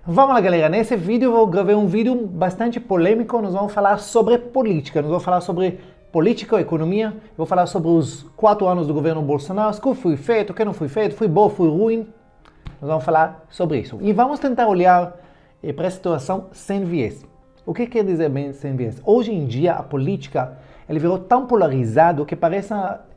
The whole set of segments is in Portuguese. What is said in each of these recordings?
Vamos lá, galera, nesse vídeo eu vou gravar um vídeo bastante polêmico. Nós vamos falar sobre política, nós vamos falar sobre política, economia. Eu vou falar sobre os 4 anos do governo Bolsonaro, o que foi feito, o que não foi feito, foi bom, foi ruim. Nós vamos falar sobre isso. E vamos tentar olhar para a situação sem viés. O que quer dizer bem sem viés? Hoje em dia a política ele virou tão polarizado que parece,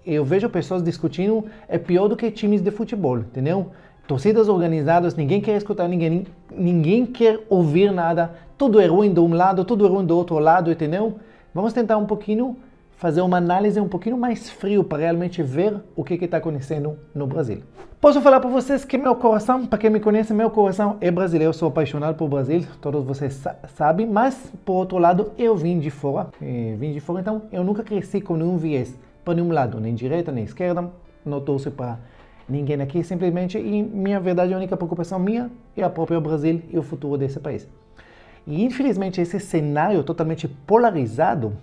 eu vejo pessoas discutindo, é pior do que times de futebol, entendeu? Torcidas organizadas, ninguém quer escutar ninguém, ninguém quer ouvir nada, tudo é ruim de um lado, tudo é ruim do outro lado, entendeu? Vamos tentar um pouquinho, fazer uma análise um pouquinho mais frio para realmente ver o que está acontecendo no Brasil. Posso falar para vocês que meu coração, para quem me conhece, meu coração é brasileiro, eu sou apaixonado por Brasil, todos vocês sabem, mas por outro lado eu vim de fora, então eu nunca cresci com nenhum viés para nenhum lado, nem direita, nem esquerda, não torço para ninguém aqui, simplesmente, e minha verdade, a única preocupação minha é a própria Brasil e o futuro desse país. E infelizmente esse cenário totalmente polarizado,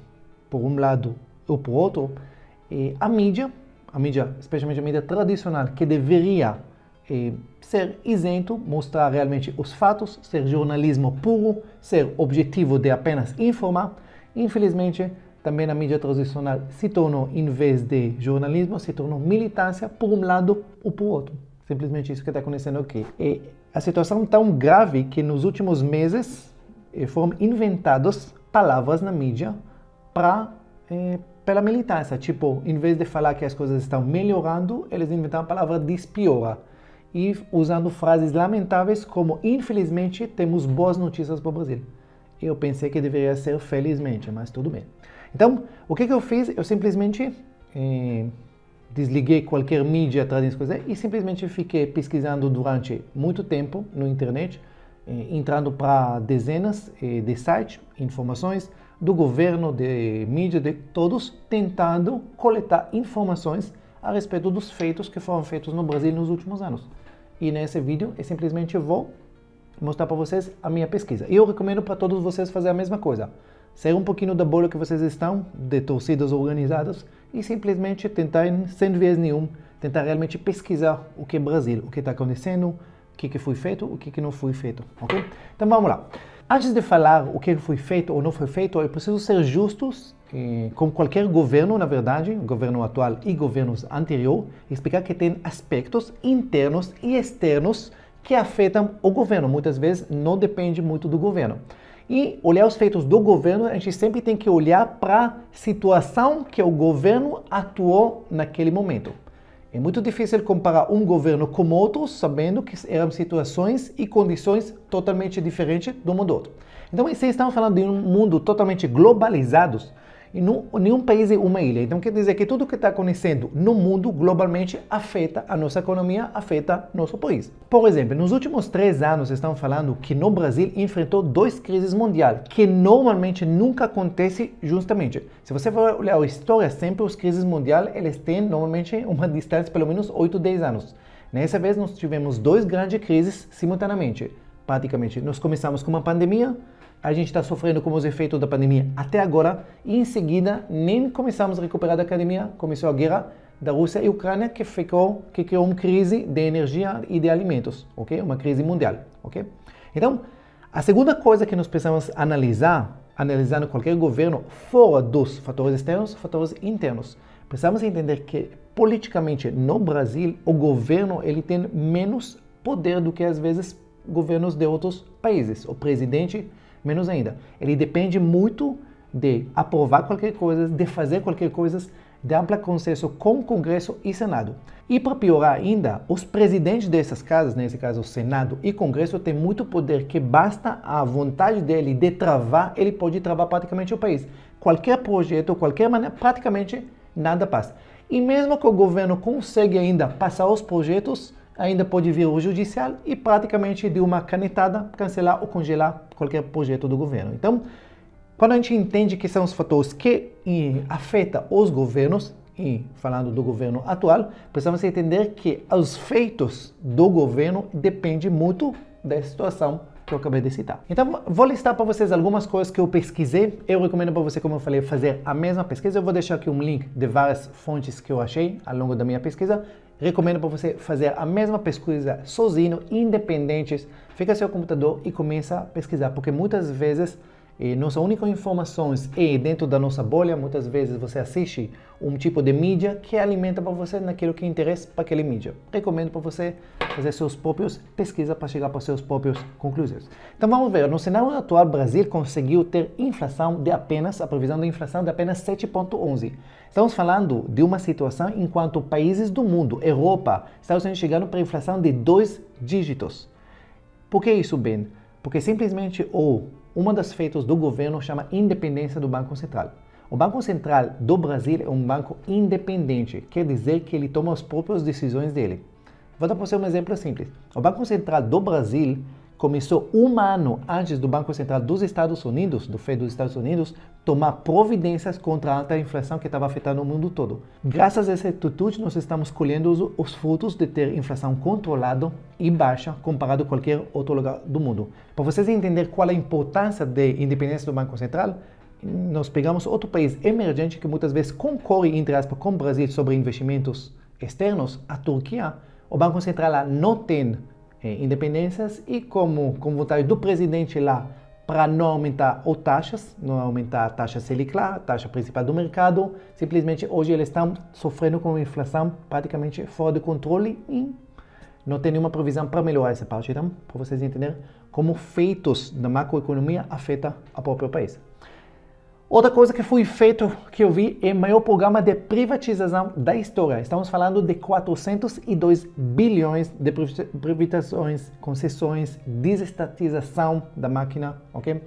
por um lado ou por outro, a mídia, especialmente a mídia tradicional, que deveria ser isento, mostrar realmente os fatos, ser jornalismo puro, ser objetivo de apenas informar, infelizmente também a mídia tradicional se tornou, em vez de jornalismo, se tornou militância por um lado ou por outro. Simplesmente isso que está acontecendo aqui. E a situação é tão grave que nos últimos meses foram inventadas palavras na mídia pela militância. Tipo, em vez de falar que as coisas estão melhorando, eles inventaram a palavra despiora. E usando frases lamentáveis como, infelizmente, temos boas notícias para o Brasil. Eu pensei que deveria ser felizmente, mas tudo bem. Então, o que eu fiz? Eu simplesmente desliguei qualquer mídia atrás coisas e simplesmente fiquei pesquisando durante muito tempo na internet, entrando para dezenas de sites, informações do governo, de mídia, de todos, tentando coletar informações a respeito dos feitos que foram feitos no Brasil nos últimos anos. E nesse vídeo eu simplesmente vou mostrar para vocês a minha pesquisa. E eu recomendo para todos vocês fazer a mesma coisa. Sair um pouquinho da bolha que vocês estão, de torcidas organizadas, e simplesmente tentar, sem viés nenhum, tentar realmente pesquisar o que é Brasil, o que está acontecendo, o que foi feito, o que não foi feito, ok? Então vamos lá. Antes de falar o que foi feito ou não foi feito, eu preciso ser justos com qualquer governo, na verdade, o governo atual e governos anteriores, explicar que tem aspectos internos e externos que afetam o governo. Muitas vezes não depende muito do governo. E olhar os feitos do governo, a gente sempre tem que olhar para a situação que o governo atuou naquele momento. É muito difícil comparar um governo com outro, sabendo que eram situações e condições totalmente diferentes de um do outro. Então, vocês estão falando de um mundo totalmente globalizado, e nenhum país é uma ilha. Então, quer dizer que tudo que está acontecendo no mundo globalmente afeta a nossa economia, afeta nosso país. Por exemplo, nos últimos 3 anos, estamos falando que no Brasil enfrentou 2 crises mundiais, que normalmente nunca acontece justamente. Se você for olhar a história, sempre as crises mundiais, eles têm normalmente uma distância de pelo menos 8, 10 anos. Nessa vez, nós tivemos 2 grandes crises simultaneamente. Praticamente, nós começamos com uma pandemia, a gente está sofrendo com os efeitos da pandemia até agora, e em seguida nem começamos a recuperar da pandemia, começou a guerra da Rússia e Ucrânia, que criou uma crise de energia e de alimentos, ok? Uma crise mundial, ok? Então, a segunda coisa que nós precisamos analisando qualquer governo, fora dos fatores externos, fatores internos. Precisamos entender que, politicamente, no Brasil, o governo ele tem menos poder do que, às vezes, governos de outros países. O presidente, menos ainda. Ele depende muito de aprovar qualquer coisa, de fazer qualquer coisa, de amplo consenso com o Congresso e Senado. E para piorar ainda, os presidentes dessas casas, nesse caso o Senado e Congresso, têm muito poder que basta a vontade dele de travar, ele pode travar praticamente o país. Qualquer projeto, qualquer maneira, praticamente nada passa. E mesmo que o governo consiga ainda passar os projetos, ainda pode vir o judicial e praticamente de uma canetada cancelar ou congelar qualquer projeto do governo. Então, quando a gente entende que são os fatores que afetam os governos, e falando do governo atual, precisamos entender que os feitos do governo dependem muito da situação que eu acabei de citar. Então, vou listar para vocês algumas coisas que eu pesquisei. Eu recomendo para você, como eu falei, fazer a mesma pesquisa. Eu vou deixar aqui um link de várias fontes que eu achei ao longo da minha pesquisa. recomendo para você fazer a mesma pesquisa sozinho, independentes. Fica no seu computador e começa a pesquisar, porque muitas vezes nossa única informação é dentro da nossa bolha. Muitas vezes você assiste um tipo de mídia que alimenta para você naquilo que interessa para aquele mídia. Recomendo para você fazer seus próprios pesquisas para chegar para seus próprios conclusões. Então vamos ver, no cenário atual, o Brasil conseguiu ter a previsão de inflação de apenas 7,11. Estamos falando de uma situação enquanto países do mundo, Europa, Estados Unidos chegando para inflação de 2 dígitos. Por que isso, Ben? Porque simplesmente uma das feitos do governo chama independência do Banco Central. O Banco Central do Brasil é um banco independente, quer dizer que ele toma as próprias decisões dele. Vou dar para você um exemplo simples. O Banco Central do Brasil começou um ano antes do Banco Central dos Estados Unidos, do Fed dos Estados Unidos, tomar providências contra a alta inflação que estava afetando o mundo todo. Graças a essa atitude, nós estamos colhendo os frutos de ter inflação controlada e baixa comparado a qualquer outro lugar do mundo. Para vocês entenderem qual é a importância da independência do Banco Central, nós pegamos outro país emergente que muitas vezes concorre, entre aspas, com o Brasil sobre investimentos externos, a Turquia. O Banco Central lá não tem independências e com vontade do presidente lá para não aumentar as taxas, não aumentar a taxa Selic lá, a taxa principal do mercado, simplesmente hoje eles estão sofrendo com uma inflação praticamente fora de controle e não tem nenhuma previsão para melhorar essa parte, então, para vocês entenderem como feitos da macroeconomia afeta o próprio país. Outra coisa que foi feito, que eu vi, é o maior programa de privatização da história. Estamos falando de 402 bilhões de privatizações, concessões, desestatização da máquina, ok?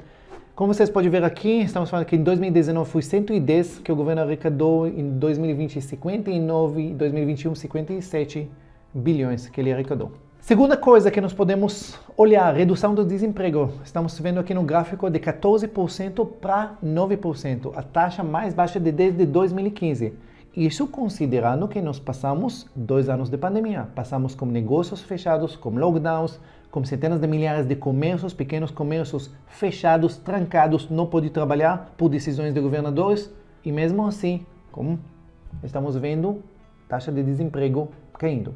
Como vocês podem ver aqui, estamos falando que em 2019 foi 110 que o governo arrecadou, em 2020 59, em 2021 57 bilhões que ele arrecadou. Segunda coisa que nós podemos olhar, redução do desemprego. Estamos vendo aqui no gráfico de 14% para 9%, a taxa mais baixa desde 2015. Isso considerando que nós passamos 2 anos de pandemia. Passamos com negócios fechados, com lockdowns, com centenas de milhares de comércios, pequenos comércios fechados, trancados, não podem trabalhar por decisões de governadores. E mesmo assim, como estamos vendo, taxa de desemprego caindo.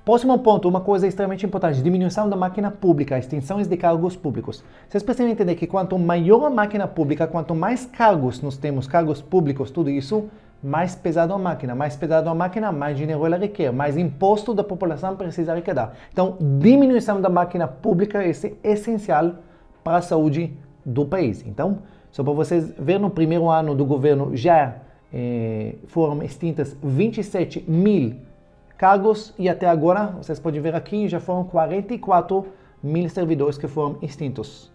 Próximo ponto, uma coisa extremamente importante, diminuição da máquina pública, extensões de cargos públicos. Vocês precisam entender que quanto maior a máquina pública, quanto mais cargos nós temos, cargos públicos, tudo isso, mais pesado a máquina. Mais pesado a máquina, mais dinheiro ela requer, mais imposto da população precisa arrecadar. Então, diminuição da máquina pública é essencial para a saúde do país. Então, só para vocês verem, no primeiro ano do governo já foram extintas 27 mil cargos e até agora, vocês podem ver aqui, já foram 44 mil servidores que foram extintos.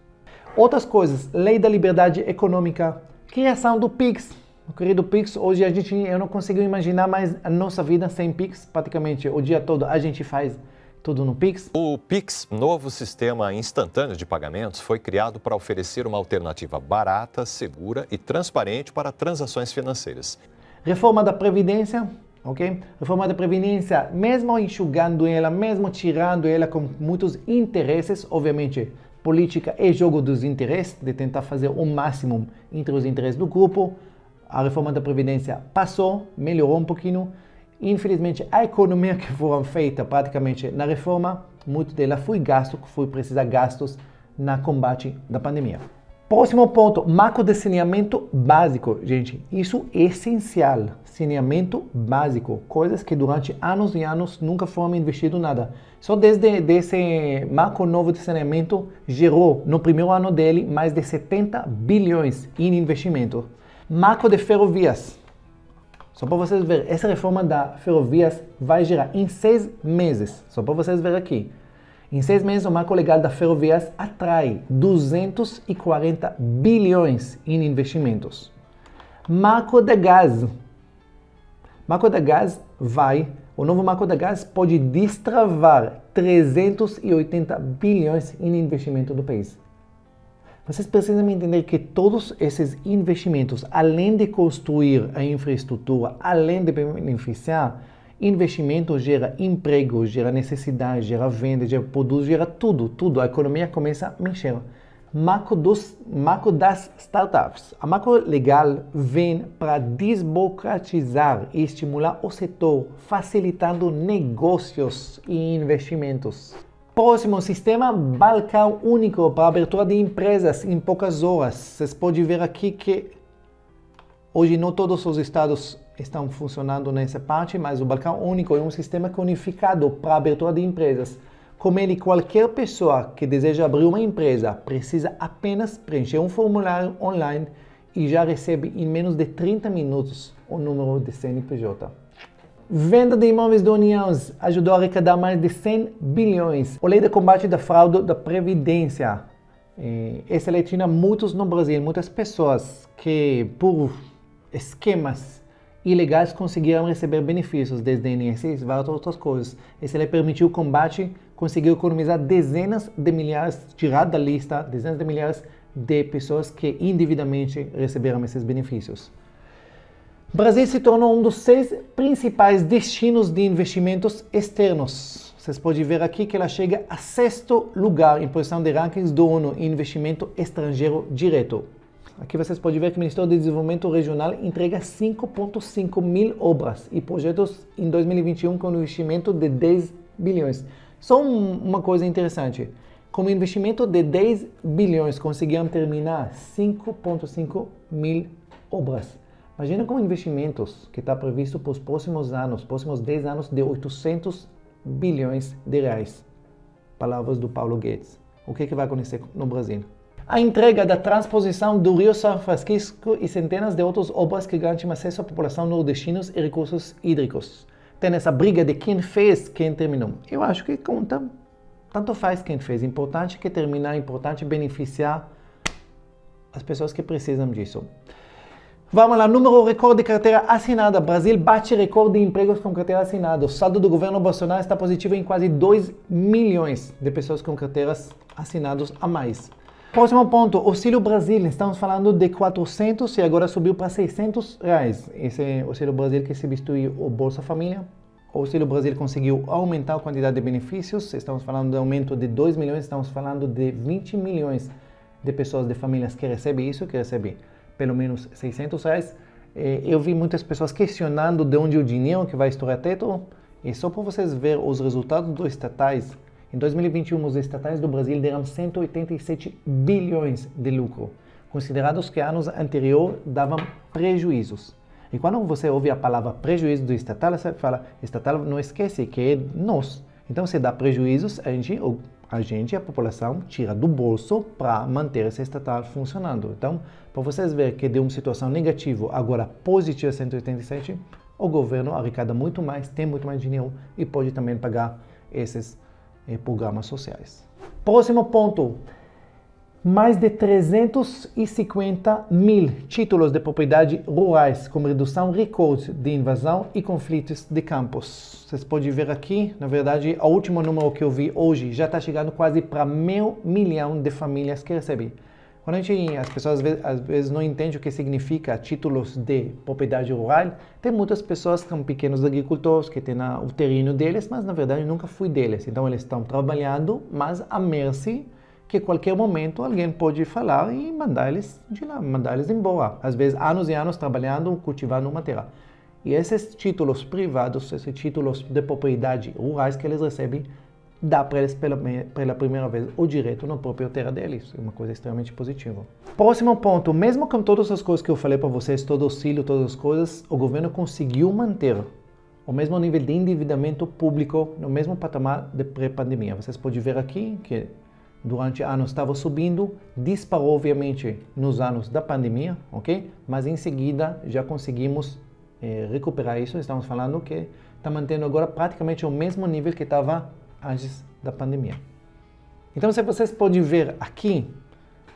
Outras coisas, lei da liberdade econômica, criação do PIX. O querido PIX, hoje eu não consigo imaginar mais a nossa vida sem PIX. Praticamente o dia todo a gente faz tudo no PIX. O PIX, novo sistema instantâneo de pagamentos, foi criado para oferecer uma alternativa barata, segura e transparente para transações financeiras. Reforma da Previdência. Ok? Reforma da Previdência, mesmo enxugando ela, mesmo tirando ela com muitos interesses, obviamente, política é jogo dos interesses, de tentar fazer o máximo entre os interesses do grupo. A reforma da Previdência passou, melhorou um pouquinho. Infelizmente, a economia que foram feita praticamente na reforma, muito dela foi gasto, que foi precisar gastos na combate da pandemia. Próximo ponto, marco de saneamento básico. Gente, isso é essencial. Saneamento básico. Coisas que durante anos e anos nunca foram investido nada. Só desde esse marco novo de saneamento gerou, no primeiro ano dele, mais de 70 bilhões em investimento. Marco de ferrovias. Só para vocês verem, essa reforma da ferrovias vai gerar em 6 meses. Só para vocês verem aqui. Em 6 meses, o marco legal da ferrovias atrai 240 bilhões em investimentos. Marco da gás. Marco da gás o novo marco da gás pode destravar 380 bilhões em investimento do país. Vocês precisam entender que todos esses investimentos, além de construir a infraestrutura, além de beneficiar, investimento gera emprego, gera necessidade, gera venda, gera produto, gera tudo. A economia começa a mexer. marco das startups. A marco legal vem para desburocratizar e estimular o setor, facilitando negócios e investimentos. Próximo, sistema balcão único para abertura de empresas em poucas horas. Vocês podem ver aqui que hoje não todos os estados estão funcionando nessa parte, mas o balcão único é um sistema unificado para abertura de empresas. Com ele, qualquer pessoa que deseja abrir uma empresa precisa apenas preencher um formulário online e já recebe em menos de 30 minutos o número de CNPJ. Venda de imóveis da União ajudou a arrecadar mais de 100 bilhões. A lei de combate da fraude da Previdência. Essa lei tinha muitos no Brasil, muitas pessoas que por esquemas ilegais conseguiram receber benefícios desde INSS e várias outras coisas. Essa lei permitiu o combate, conseguiu economizar dezenas de milhares, tirar da lista dezenas de milhares de pessoas que indevidamente receberam esses benefícios. O Brasil se tornou um dos 6 principais destinos de investimentos externos. Vocês podem ver aqui que ela chega a 6º lugar em posição de rankings do ONU em investimento estrangeiro direto. Aqui vocês podem ver que o Ministério do Desenvolvimento Regional entrega 5,5 mil obras e projetos em 2021 com um investimento de 10 bilhões. Só uma coisa interessante, com um investimento de 10 bilhões conseguiram terminar 5,5 mil obras. Imagina com investimentos que está previsto para os próximos 10 anos de 800 bilhões de reais. Palavras do Paulo Guedes. O que vai acontecer no Brasil? A entrega da transposição do Rio São Francisco e centenas de outras obras que garantem acesso à população nordestinos e recursos hídricos. Tem essa briga de quem fez, quem terminou. Eu acho que conta, tanto faz quem fez. Importante que terminar, importante beneficiar as pessoas que precisam disso. Vamos lá, número recorde de carteira assinada. Brasil bate recorde de empregos com carteira assinada. O saldo do governo Bolsonaro está positivo em quase 2 milhões de pessoas com carteiras assinadas a mais. Próximo ponto, Auxílio Brasil. Estamos falando de 400 e agora subiu para 600 reais. Esse é o Auxílio Brasil que substituiu o Bolsa Família. O Auxílio Brasil conseguiu aumentar a quantidade de benefícios. Estamos falando de aumento de 2 milhões, estamos falando de 20 milhões de pessoas, de famílias que recebem isso, que recebem pelo menos 600 reais. Eu vi muitas pessoas questionando de onde o dinheiro que vai estourar teto. E só para vocês verem os resultados dos estatais, em 2021, os estatais do Brasil deram 187 bilhões de lucro, considerados que anos anteriores davam prejuízos. E quando você ouve a palavra prejuízo do estatal, você fala, estatal não esquece que é nós. Então, se dá prejuízos, a população, tira do bolso para manter esse estatal funcionando. Então, para vocês verem que de uma situação negativa, agora positiva 187, o governo arrecada muito mais, tem muito mais dinheiro e pode também pagar esses programas sociais. Próximo ponto, mais de 350 mil títulos de propriedade rurais com redução recorde de invasão e conflitos de campos. Vocês podem ver aqui, na verdade, o último número que eu vi hoje já está chegando quase para 500 mil de famílias que recebem. Quando as pessoas às vezes não entendem o que significa títulos de propriedade rural, tem muitas pessoas que são pequenos agricultores que têm o terreno deles, mas na verdade nunca foi deles. Então eles estão trabalhando, mas à mercê que a qualquer momento alguém pode falar e mandar eles de lá, mandar eles embora. Às vezes anos e anos trabalhando, cultivando uma terra. E esses títulos privados, esses títulos de propriedade rurais que eles recebem, dá para eles pela primeira vez o direito na própria terra deles. É uma coisa extremamente positiva. Próximo ponto, mesmo com todas as coisas que eu falei para vocês, todo o auxílio, todas as coisas, o governo conseguiu manter o mesmo nível de endividamento público no mesmo patamar de pré-pandemia. Vocês podem ver aqui que durante anos estava subindo, disparou obviamente nos anos da pandemia, ok? Mas em seguida já conseguimos recuperar isso. Estamos falando que está mantendo agora praticamente o mesmo nível que estava antes da pandemia. Então, se vocês podem ver aqui,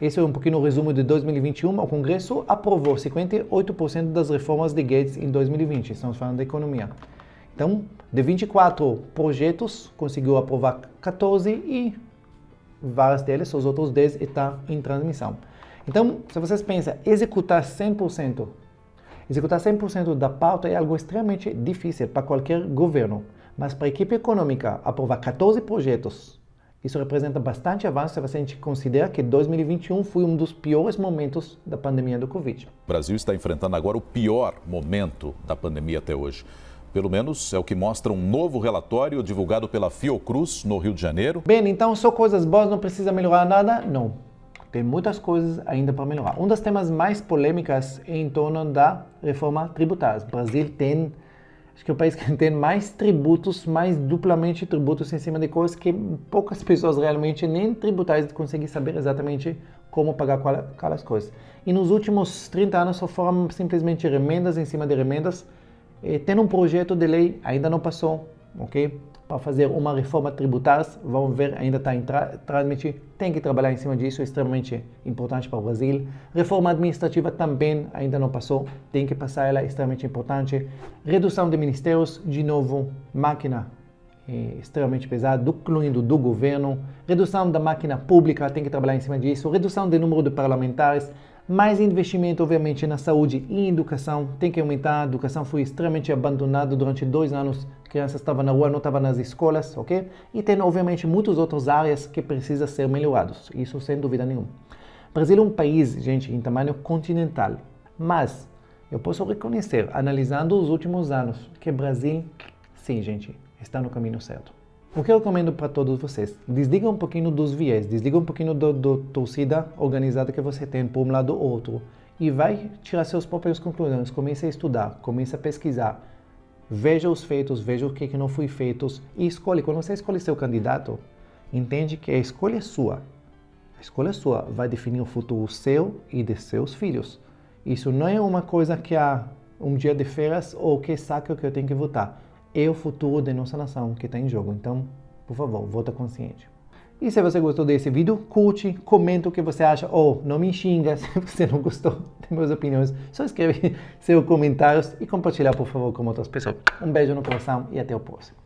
esse é um pouquinho o resumo de 2021, o Congresso aprovou 58% das reformas de Guedes em 2020, estamos falando da economia. Então, de 24 projetos, conseguiu aprovar 14 e vários deles, os outros 10 estão em transmissão. Então, se vocês pensam, executar 100% da pauta é algo extremamente difícil para qualquer governo. Mas para a equipe econômica aprovar 14 projetos Isso representa bastante avanço se a gente considera que 2021 foi um dos piores momentos da pandemia do Covid. O Brasil está enfrentando agora o pior momento da pandemia até hoje. Pelo menos é o que mostra um novo relatório divulgado pela Fiocruz, no Rio de Janeiro. Bem, então só coisas boas, não precisa melhorar nada? Não. Tem muitas coisas ainda para melhorar. Um dos temas mais polêmicos é em torno da reforma tributária. O Brasil tem, acho que é o país que tem mais tributos, mais duplamente tributos em cima de coisas que poucas pessoas realmente, nem tributários, conseguem saber exatamente como pagar aquelas coisas. E nos últimos 30 anos só foram simplesmente remendas em cima de remendas. Tem um projeto de lei, ainda não passou, ok? Para fazer uma reforma tributária, vamos ver, ainda está em trâmite, tem que trabalhar em cima disso, é extremamente importante para o Brasil. Reforma administrativa também ainda não passou, tem que passar, ela é extremamente importante. Redução de ministérios, de novo, máquina extremamente pesada, incluindo do governo. Redução da máquina pública, tem que trabalhar em cima disso. Redução do número de parlamentares. Mais investimento, obviamente, na saúde e educação. Tem que aumentar. A educação foi extremamente abandonada durante 2 anos. As crianças estavam na rua, não estavam nas escolas, ok? E tem, obviamente, muitas outras áreas que precisam ser melhoradas. Isso sem dúvida nenhuma. O Brasil é um país, gente, em tamanho continental. Mas eu posso reconhecer, analisando os últimos anos, que o Brasil, sim, gente, está no caminho certo. O que eu recomendo para todos vocês? Desliga um pouquinho dos viés, desliga um pouquinho da torcida organizada que você tem por um lado ou outro e vai tirar suas próprias conclusões. Comece a estudar, comece a pesquisar, veja os feitos, veja o que não foi feito e escolhe. Quando você escolhe seu candidato, entende que a escolha é sua. A escolha sua vai definir o futuro seu e de seus filhos. Isso não é uma coisa que há um dia de férias ou que saco que eu tenho que votar. É o futuro da nossa nação que está em jogo. Então, por favor, vota consciente. E se você gostou desse vídeo, curte, comenta o que você acha, ou não me xinga se você não gostou das minhas opiniões. Só escreve seus comentários e compartilhar, por favor, com outras pessoas. Um beijo no coração e até o próximo.